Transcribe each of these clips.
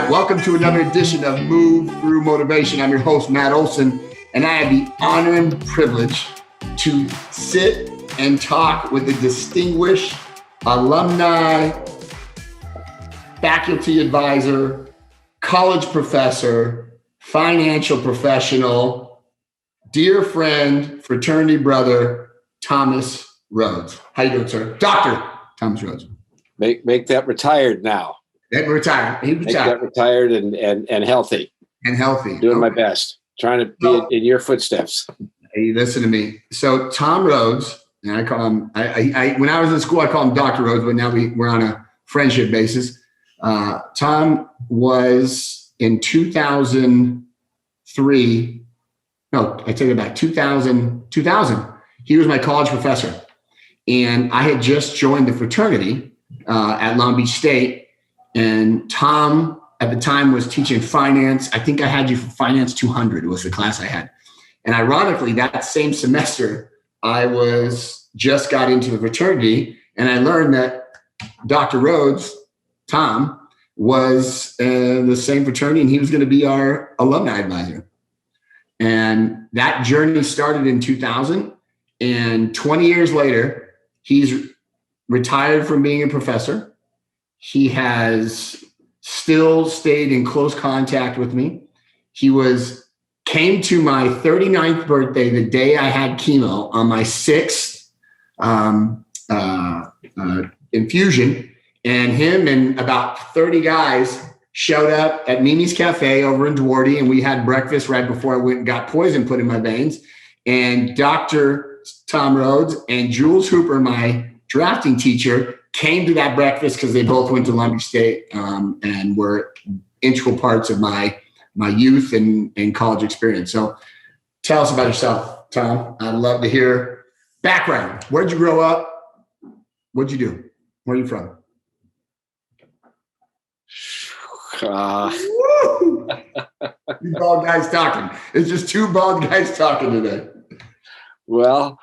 Welcome to another edition of Move Through Motivation. I'm your host, Matt Olson, and I have the honor and privilege to sit and talk with a distinguished alumni, faculty advisor, college professor, financial professional, dear friend, fraternity brother, Thomas Rhoads. How you doing, sir? Dr. Thomas Rhoads. Make that retired now. That retired. He retired. Make that retired and healthy. And healthy. Doing my best. Trying to be in your footsteps. Hey, listen to me. So Tom Rhoads, and I call him, I when I was in school, I called him Dr. Rhoads, but now we're on a friendship basis. Tom was in 2003. No, I take it back. 2000. He was my college professor. And I had just joined the fraternity at Long Beach State. And Tom, at the time, was teaching finance. I think I had you for Finance 200 was the class I had. And ironically, that same semester, I just got into the fraternity, and I learned that Dr. Rhoads, Tom, was the same fraternity, and he was going to be our alumni advisor. And that journey started in 2000. And 20 years later, he's retired from being a professor. He has still stayed in close contact with me. He came to my 39th birthday, the day I had chemo, on my 6th infusion. And him and about 30 guys showed up at Mimi's Cafe over in Duarte, and we had breakfast right before I went and got poison put in my veins. And Dr. Tom Rhoads and Jules Hooper, my drafting teacher, came to that breakfast because they both went to Long Beach State and were integral parts of my youth and college experience. So tell us about yourself, Tom. I'd love to hear background. Where'd you grow up? What'd you do? Where are you from? Two bald guys talking. It's just two bald guys talking today. Well,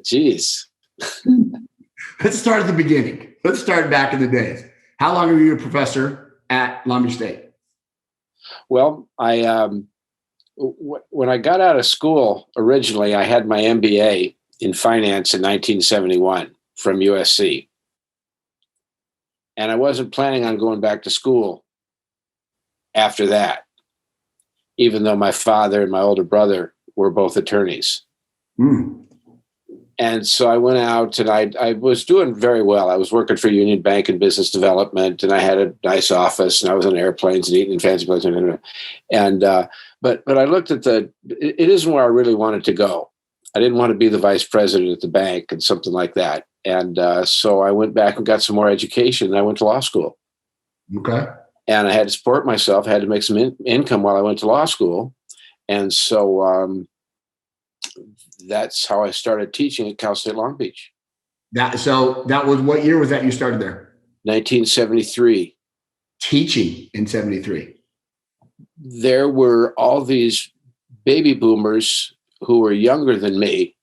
geez. Let's start at the beginning. Let's start back in the days. How long were you a professor at Long Beach State? Well, when I got out of school, originally, I had my MBA in finance in 1971 from USC. And I wasn't planning on going back to school after that, even though my father and my older brother were both attorneys. Mm. And so I went out and I was doing very well. I was working for Union Bank in business development, and I had a nice office, and I was on airplanes and eating in fancy places. But I looked at it isn't where I really wanted to go. I didn't want to be the vice president at the bank and something like that. And so I went back and got some more education, and I went to law school. Okay. And I had to support myself. I had to make some income while I went to law school. And so that's how I started teaching at Cal State Long Beach. So that was, what year was that you started there? 1973. Teaching in 73. There were all these baby boomers who were younger than me,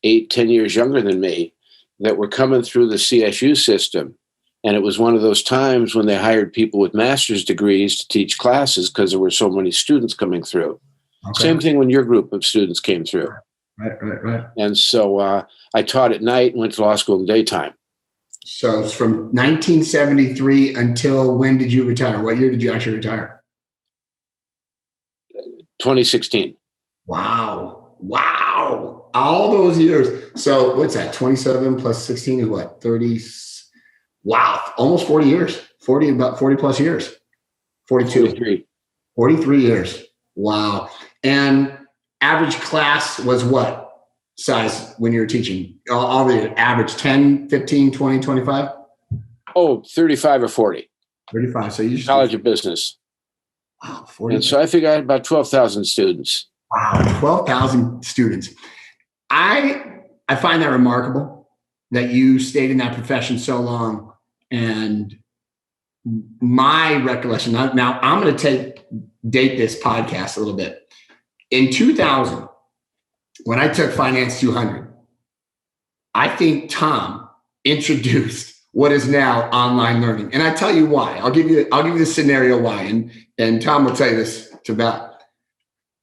8-10 years younger than me, that were coming through the CSU system. And it was one of those times when they hired people with master's degrees to teach classes because there were so many students coming through. Okay. Same thing when your group of students came through. Right. And so I taught at night and went to law school in the daytime. So it's from 1973 until when did you retire? What year did you actually retire? 2016. Wow. All those years. So what's that? 27 plus 16 is what? 30. Wow. Almost 40 years. About 40 plus years. 42. 43 years. Wow. And average class was what size when you were teaching? All the average 10, 15, 20, 25? Oh, 35 or 40. 35. So you College of Business. Wow. 40. And so I figured I had about 12,000 students. Wow. 12,000 students. I find that remarkable that you stayed in that profession so long. And my recollection, now I'm going to date this podcast a little bit. In 2000, when I took Finance 200, I think Tom introduced what is now online learning. And I tell you why. I'll give you the scenario why. And Tom will tell you this. It's about,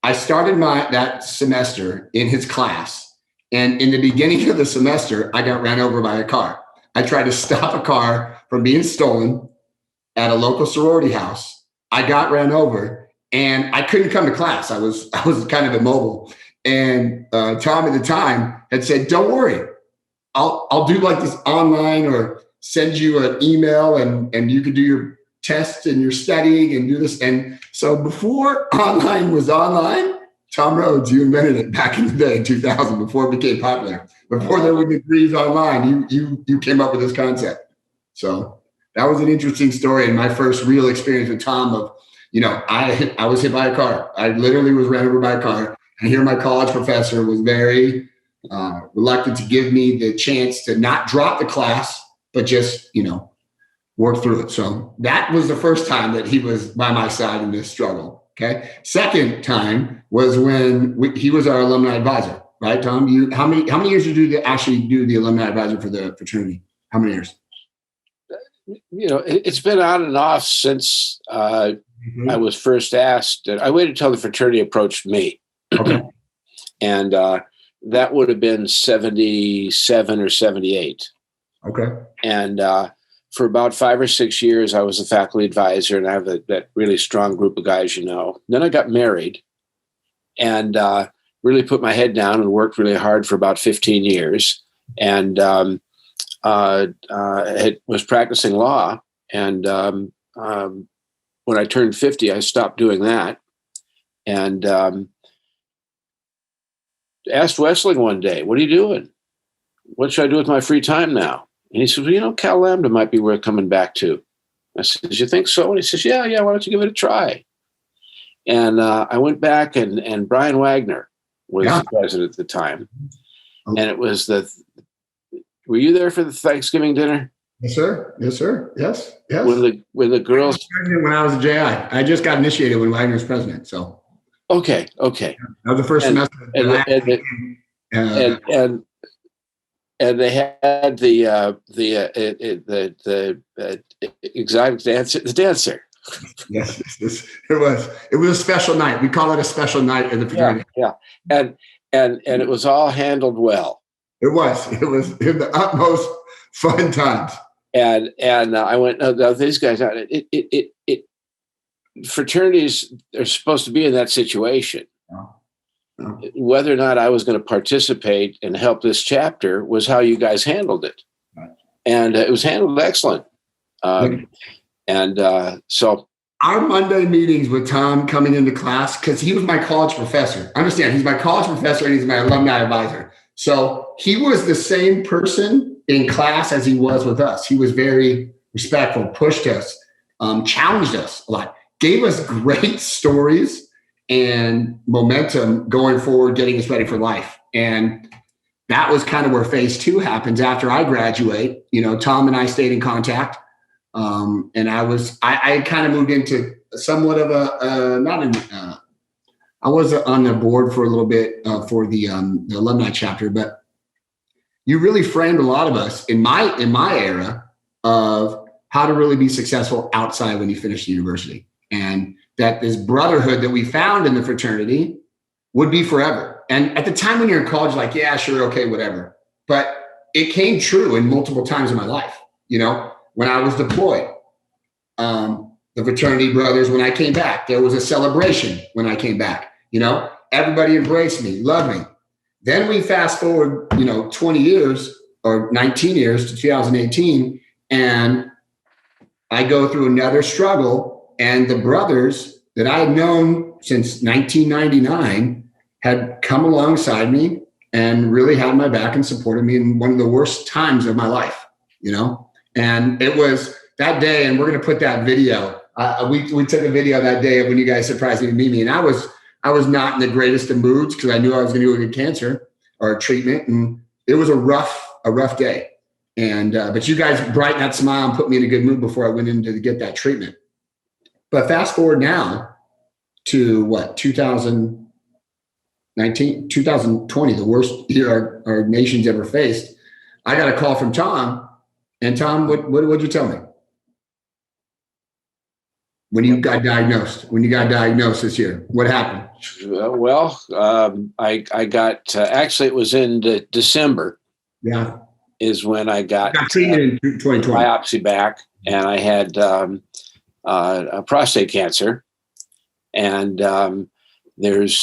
I started that semester in his class. And in the beginning of the semester, I got ran over by a car. I tried to stop a car from being stolen at a local sorority house. I got ran over and I couldn't come to class. I was kind of immobile. And Tom at the time had said, don't worry, I'll do like this online or send you an email and you could do your tests and your studying and do this. And so before online was online, Tom Rhoads, you invented it back in the day in 2000, before it became popular. Before there were degrees online, you came up with this concept. So that was an interesting story. And my first real experience with Tom of, I was hit by a car. I literally was ran over by a car. And here my college professor was very reluctant to give me the chance to not drop the class, but just, work through it. So that was the first time that he was by my side in this struggle. Okay. Second time was when he was our alumni advisor, right, Tom? How many years did you actually do the alumni advisor for the fraternity? How many years? It's been on and off since I was first asked. I waited until the fraternity approached me. Okay. And that would have been 77 or 78. Okay. And for about 5 or 6 years, I was a faculty advisor, and I have that really strong group of guys, Then I got married and really put my head down and worked really hard for about 15 years. And was practicing law. And when I turned 50, I stopped doing that. And asked Wessling one day, what are you doing? What should I do with my free time now? And he said, well, Cal Lambda might be worth coming back to. I said, you think so? And he says, yeah, why don't you give it a try? And I went back and Brian Wagner was the president at the time. And it was were you there for the Thanksgiving dinner? Yes, sir. Yes, sir. Yes. When the girls. When I was a JI, I just got initiated when Wagner was president. So. Okay. That was the first semester. And they had the exotic dancer, the dancer. Yes, it was. It was a special night. We call it a special night in the fraternity. Yeah. And it was all handled well. It was in the utmost fun times. And I went, no, these guys, fraternities are supposed to be in that situation. No. Whether or not I was going to participate and help this chapter was how you guys handled it. Right. And it was handled excellent. So our Monday meetings with Tom coming into class, because he was my college professor. Understand, he's my college professor and he's my alumni advisor. So he was the same person in class as he was with us. He was very respectful, pushed us, challenged us a lot, gave us great stories and momentum going forward, getting us ready for life. And that was kind of where phase 2 happens after I graduate. Tom and I stayed in contact. And I kind of moved into somewhat of I was on the board for a little bit for the alumni chapter, but you really framed a lot of us in my era of how to really be successful outside when you finish the university. And that this brotherhood that we found in the fraternity would be forever. And at the time when you're in college, like, yeah, sure, okay, whatever. But it came true in multiple times in my life. When I was deployed, the fraternity brothers, when I came back, there was a celebration when I came back. Everybody embraced me, loved me. Then we fast forward, 20 years or 19 years to 2018, and I go through another struggle. And the brothers that I had known since 1999 had come alongside me and really had my back and supported me in one of the worst times of my life, And it was that day, and we're going to put that video. We took a video that day of when you guys surprised me to meet me, and I was not in the greatest of moods because I knew I was going to get cancer or treatment, and it was a rough day. And but you guys brightened that smile and put me in a good mood before I went in to get that treatment. But fast forward now to 2019, 2020, the worst year our nation's ever faced. I got a call from Tom And Tom, what'd you tell me when you got diagnosed? When you got diagnosed this year, what happened? Well, I got actually it was in December. Yeah, is when I got treatment in 2020. Biopsy back, and I had a prostate cancer. And there's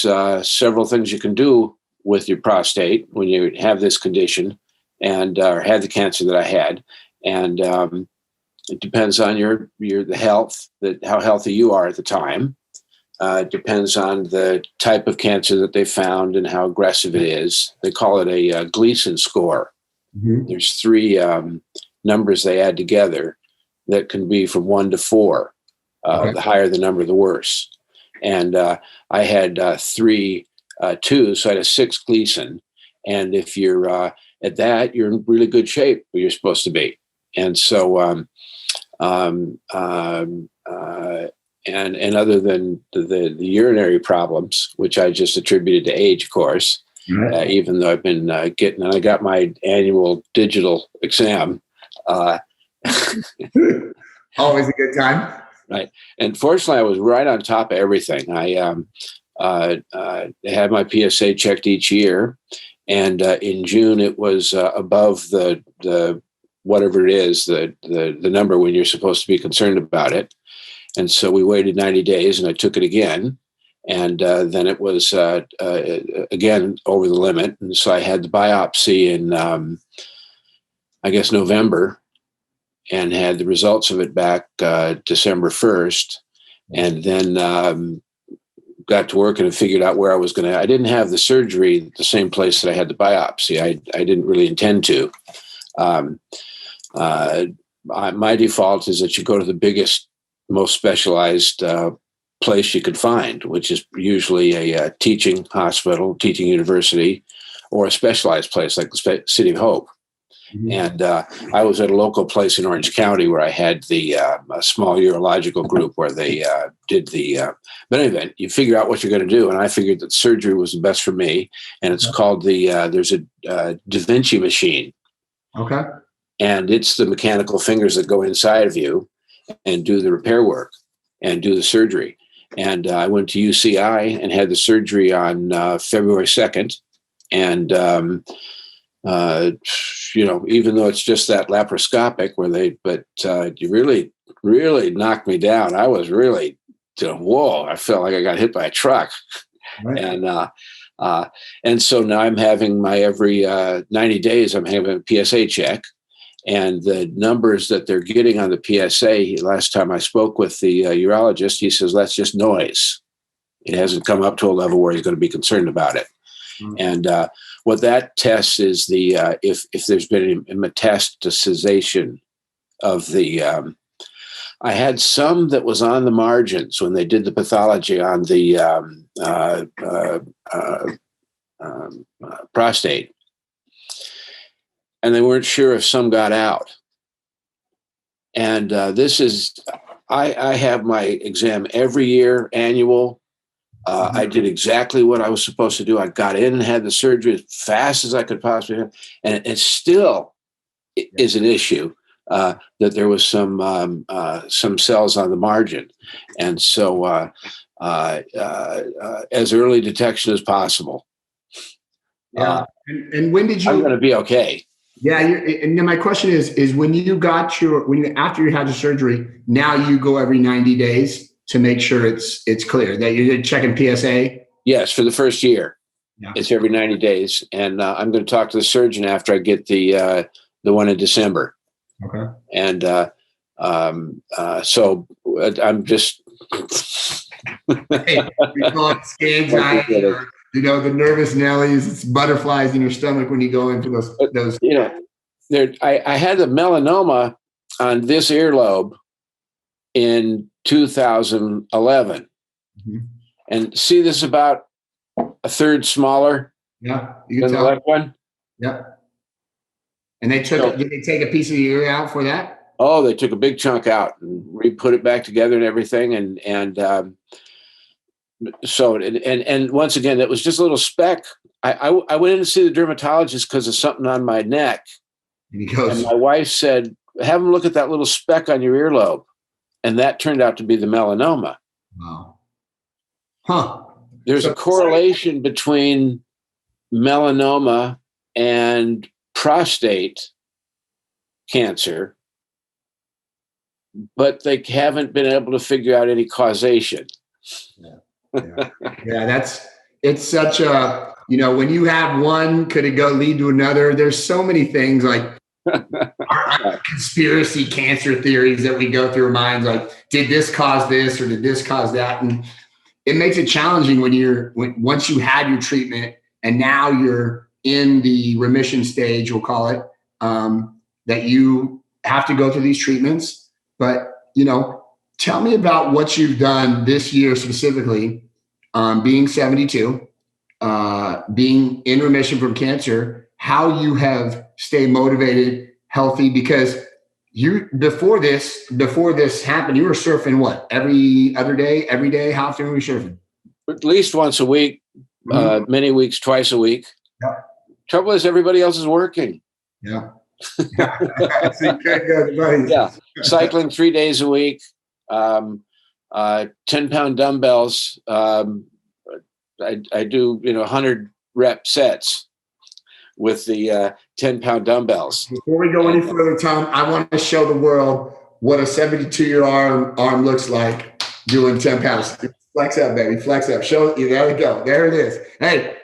several things you can do with your prostate when you have this condition, and or had the cancer that I had. And it depends on the health, how healthy you are at the time. It depends on the type of cancer that they found and how aggressive it is. They call it a Gleason score. Mm-hmm. There's 3 numbers they add together that can be from 1 to 4. Okay. The higher the number, the worse. And I had 3 2, so I had a 6 Gleason. And if you're at that, you're in really good shape where you're supposed to be. And so, and other than the urinary problems, which I just attributed to age, of course, even though I've been and I got my annual digital exam. Always a good time. Right. And fortunately, I was right on top of everything. I had my PSA checked each year. And in June, it was above the whatever it is, the number when you're supposed to be concerned about it. And so we waited 90 days and I took it again. And then it was again over the limit. And so I had the biopsy in, I guess, November, and had the results of it back December 1st. And then got to work and figured out where I was going to. I didn't have the surgery at the same place that I had the biopsy. I didn't really intend to. My default is that you go to the biggest, most specialized place you could find, which is usually a teaching hospital, teaching university, or a specialized place like the City of Hope. Mm-hmm. And I was at a local place in Orange County where I had a small urological group where they did but anyway, you figure out what you're going to do. And I figured that surgery was the best for me. And it's called there's a Da Vinci machine. Okay. And it's the mechanical fingers that go inside of you and do the repair work and do the surgery. And I went to UCI and had the surgery on February 2nd. And, even though it's just that laparoscopic you really, really knocked me down. I was really, whoa, I felt like I got hit by a truck. Right. And so now I'm having my every 90 days, I'm having a PSA check. And the numbers that they're getting on the PSA, last time I spoke with the urologist, he says, that's just noise. It hasn't come up to a level where he's going to be concerned about it. Mm-hmm. And what that tests is if there's been a metastasization of the, I had some that was on the margins when they did the pathology on the prostate. And they weren't sure if some got out. And I have my exam every year, annual. I did exactly what I was supposed to do. I got in and had the surgery as fast as I could possibly have. And it still is an issue that there was some cells on the margin. And so as early detection as possible. Yeah. And when did you? I'm going to be okay. Yeah, and then my question is when you got after you had the surgery, now you go every 90 days to make sure it's clear that you're checking PSA? Yes, for the first year. Yeah. It's every 90 days. And I'm going to talk to the surgeon after I get the one in December. Okay. And so I'm just... Hey, we call it anxiety or... the nervous Nellies, it's butterflies in your stomach when you go into those. I had a melanoma on this earlobe in 2011. Mm-hmm. And see, this is about a third smaller. Yeah, you can tell. The left one. Yeah. And did they take a piece of the ear out for that? Oh, they took a big chunk out and re-put it back together and everything. And so, and once again, it was just a little speck. I went in to see the dermatologist because of something on my neck. And my wife said, have them look at that little speck on your earlobe. And that turned out to be the melanoma. Wow. Huh. There's a correlation between melanoma and prostate cancer, but they haven't been able to figure out any causation. Yeah, it's such a, when you have one, could it go lead to another? There's so many things like conspiracy cancer theories that we go through our minds. Like, did this cause this or did this cause that? And it makes it challenging once you had your treatment and now you're in the remission stage, we'll call it, that you have to go through these treatments. But, tell me about what you've done this year specifically, being 72, being in remission from cancer, how you have stayed motivated, healthy, because before this happened, you were surfing what, every other day, every day? How often were you surfing? At least once a week, many weeks, twice a week. Yeah. Trouble is everybody else is working. Yeah. Yeah. Cycling 3 days a week, 10-pound dumbbells. I do, 100 rep sets with the 10-pound dumbbells. Before we go any further, Tom, I want to show the world what a 72-year arm looks like doing 10 pounds. Flex up, baby. Flex up. Show you. There we go. There it is. Hey,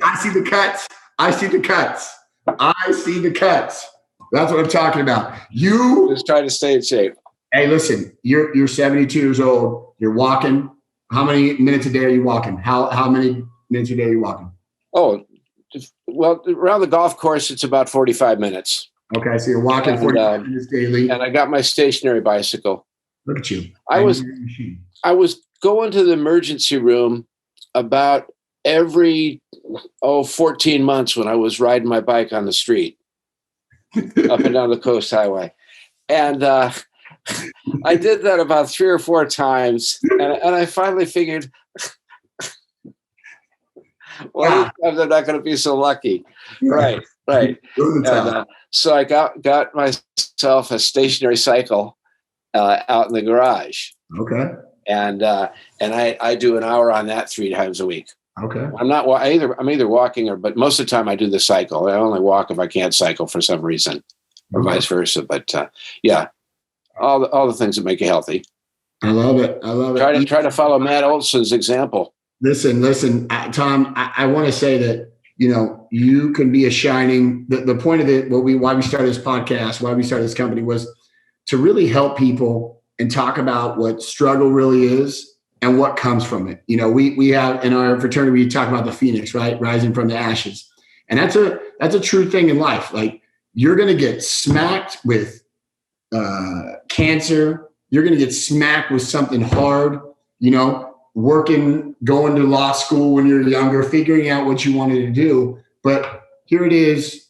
I see the cuts. I see the cuts. I see the cuts. That's what I'm talking about. You just try to stay in shape. Hey, listen, you're 72 years old. You're walking. How many minutes a day are you walking? How many minutes a day are you walking? Oh, well, around the golf course, it's about 45 minutes. Okay, so you're walking 45 minutes daily. And I got my stationary bicycle. Look at you. I was going to the emergency room about every 14 months when I was riding my bike on the street up and down the Coast Highway. And I did that about 3 or 4 times. And I finally figured, well, I'm not going to be so lucky. Right. And, so I got myself a stationary cycle out in the garage. Okay. And I do an hour on that 3 times a week. Okay. I'm either walking but most of the time I do the cycle. I only walk if I can't cycle for some reason, or vice versa. But all the things that make you healthy. I love it. Try to follow Matt Olson's example. Listen, Tom. I want to say that you can be a shining. The point of it, why we started this podcast, why we started this company, was to really help people and talk about what struggle really is and what comes from it. We have in our fraternity, we talk about the phoenix, right? Rising from the ashes. And that's a true thing in life. Like, you're going to get smacked with cancer. You're going to get smacked with something hard, working, going to law school when you're younger, figuring out what you wanted to do. But here it is,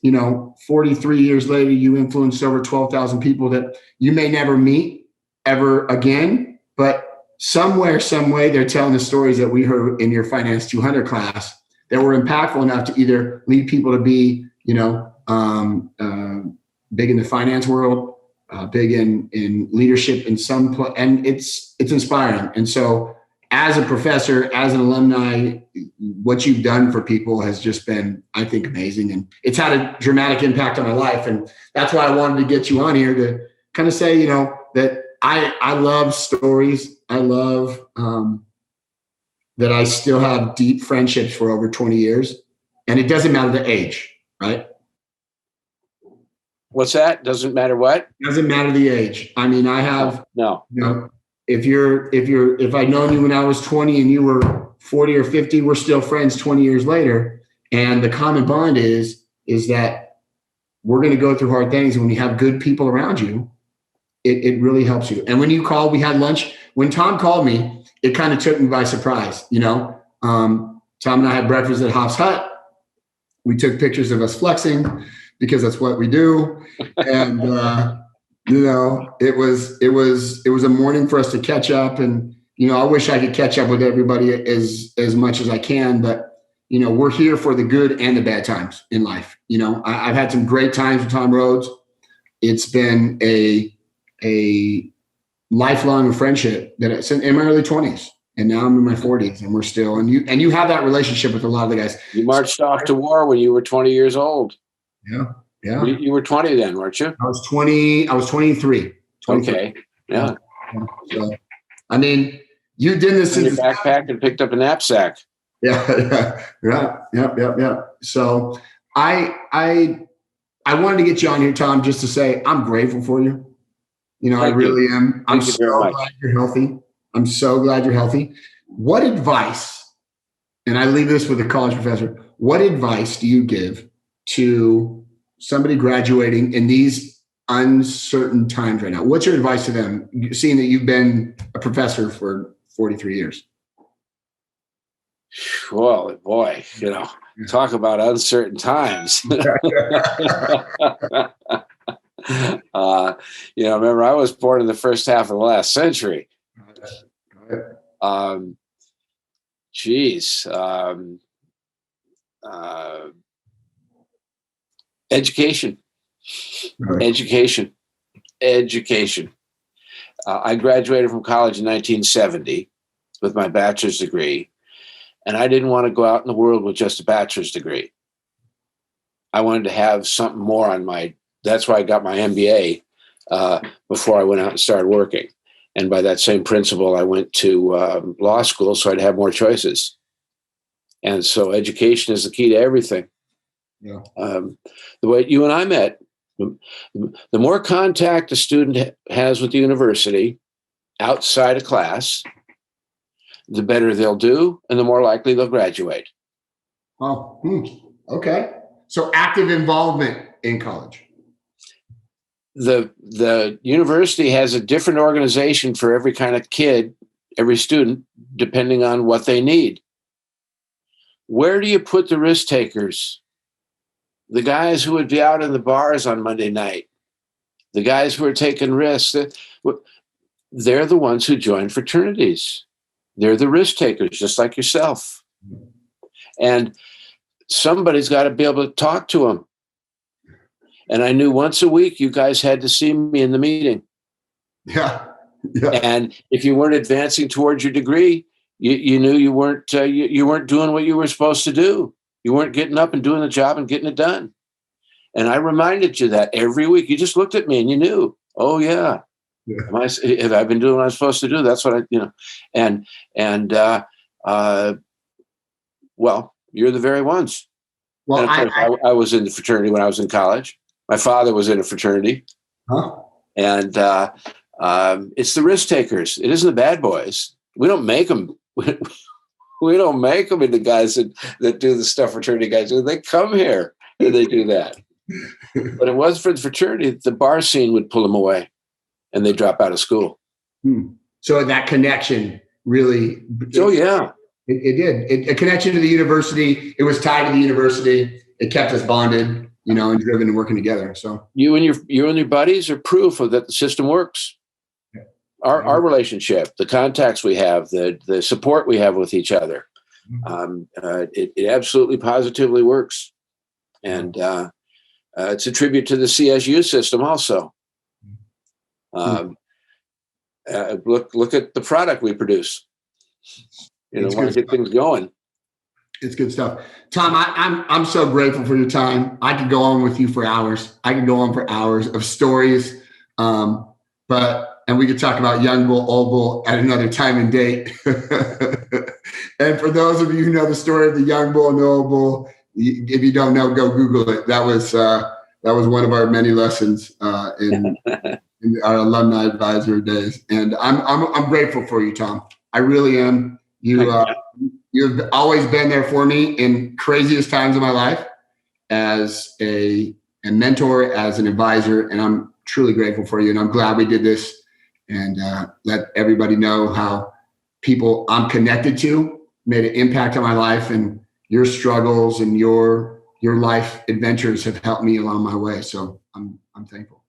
43 years later, you influenced over 12,000 people that you may never meet ever again. But somewhere, some way, they're telling the stories that we heard in your Finance 200 class that were impactful enough to either lead people to be, big in the finance world, big in leadership in and it's inspiring. And so as a professor, as an alumni, what you've done for people has just been, I think, amazing. And it's had a dramatic impact on my life. And that's why I wanted to get you on here to kind of say, that I love stories. I love that I still have deep friendships for over 20 years. And it doesn't matter the age, right? What's that? Doesn't matter what? Doesn't matter the age. I mean, I have no. If I'd known you when I was 20 and you were 40 or 50, we're still friends 20 years later. And the common bond is that we're going to go through hard things. And when you have good people around you, it really helps you. And when you called, we had lunch. When Tom called me, it kind of took me by surprise. Tom and I had breakfast at Hoff's Hut. We took pictures of us flexing because that's what we do. And, it was a morning for us to catch up. And, I wish I could catch up with everybody as much as I can, but, we're here for the good and the bad times in life. I've had some great times with Tom Rhoads. it's been a lifelong friendship that it's in my early 20s, and now I'm in my 40s, and we're still, and you have that relationship with a lot of the guys. You marched off to war when you were 20 years old. Yeah. Yeah. You were 20 then, weren't you? I was 20. I was 23. Okay. Yeah. So, I mean, you did this in in your backpack and picked up a knapsack. Yeah. Yeah. So I wanted to get you on here, Tom, just to say I'm grateful for you. I really am. I'm so glad you're healthy. I'm so glad you're healthy. What advice, and I leave this with a college professor, what advice do you give to somebody graduating in these uncertain times right now? What's your advice to them, seeing that you've been a professor for 43 years? Well, boy, talk about uncertain times. Remember, I was born in the first half of the last century. Education. I graduated from college in 1970 with my bachelor's degree, and I didn't want to go out in the world with just a bachelor's degree. I wanted to have something more on that's why I got my MBA before I went out and started working. And by that same principle, I went to law school so I'd have more choices. And so education is the key to everything. Yeah. The way you and I met, the more contact a student has with the university outside of class, the better they'll do and the more likely they'll graduate. Oh, okay. So active involvement in college. The university has a different organization for every kind of kid, every student, depending on what they need. Where do you put the risk takers? The guys who would be out in the bars on Monday night, the guys who are taking risks, they're the ones who join fraternities. They're the risk takers, just like yourself. And somebody's got to be able to talk to them. And I knew once a week you guys had to see me in the meeting. Yeah. And if you weren't advancing towards your degree, you knew you weren't doing what you were supposed to do. You weren't getting up and doing the job and getting it done. And I reminded you that every week. You just looked at me and you knew, oh yeah. Have I been doing what I'm supposed to do? That's what well, you're the very ones. Well, I was in the fraternity when I was in college. My father was in a fraternity. Huh? And it's the risk takers. It isn't the bad boys. We don't make them. We don't make them into guys that do the stuff fraternity guys do. They come here and they do that. But it was for the fraternity. The bar scene would pull them away and they drop out of school. So that connection really. Oh, yeah. It did. A connection to the university. It was tied to the university. It kept us bonded, and driven and working together. So you and your buddies are proof of that the system works. Yeah. Our relationship, the contacts we have, the support we have with each other, it absolutely positively works. And it's a tribute to the CSU system also. Look at the product we produce. Want to get things going. It's good stuff. Tom, I'm so grateful for your time. I could go on with you for hours. I could go on for hours of stories. And we could talk about Young Bull, Old Bull at another time and date. And for those of you who know the story of the Young Bull and the Old Bull, if you don't know, go Google it. That was one of our many lessons in our alumni advisor days. And I'm grateful for you, Tom. I really am. You've always been there for me in craziest times of my life as a mentor, as an advisor, and I'm truly grateful for you. And I'm glad we did this and let everybody know how people I'm connected to made an impact on my life, and your struggles and your life adventures have helped me along my way. So I'm thankful.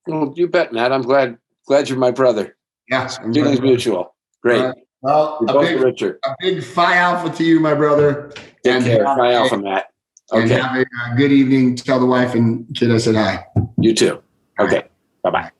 Well, you bet, Matt. I'm glad you're my brother. Yes. Feelings mutual. Great. Well, a big Phi Alpha to you, my brother. Take care. Phi Alpha, Matt. Okay. And have a good evening. Tell the wife and kid I said hi. You too. Okay. Bye-bye.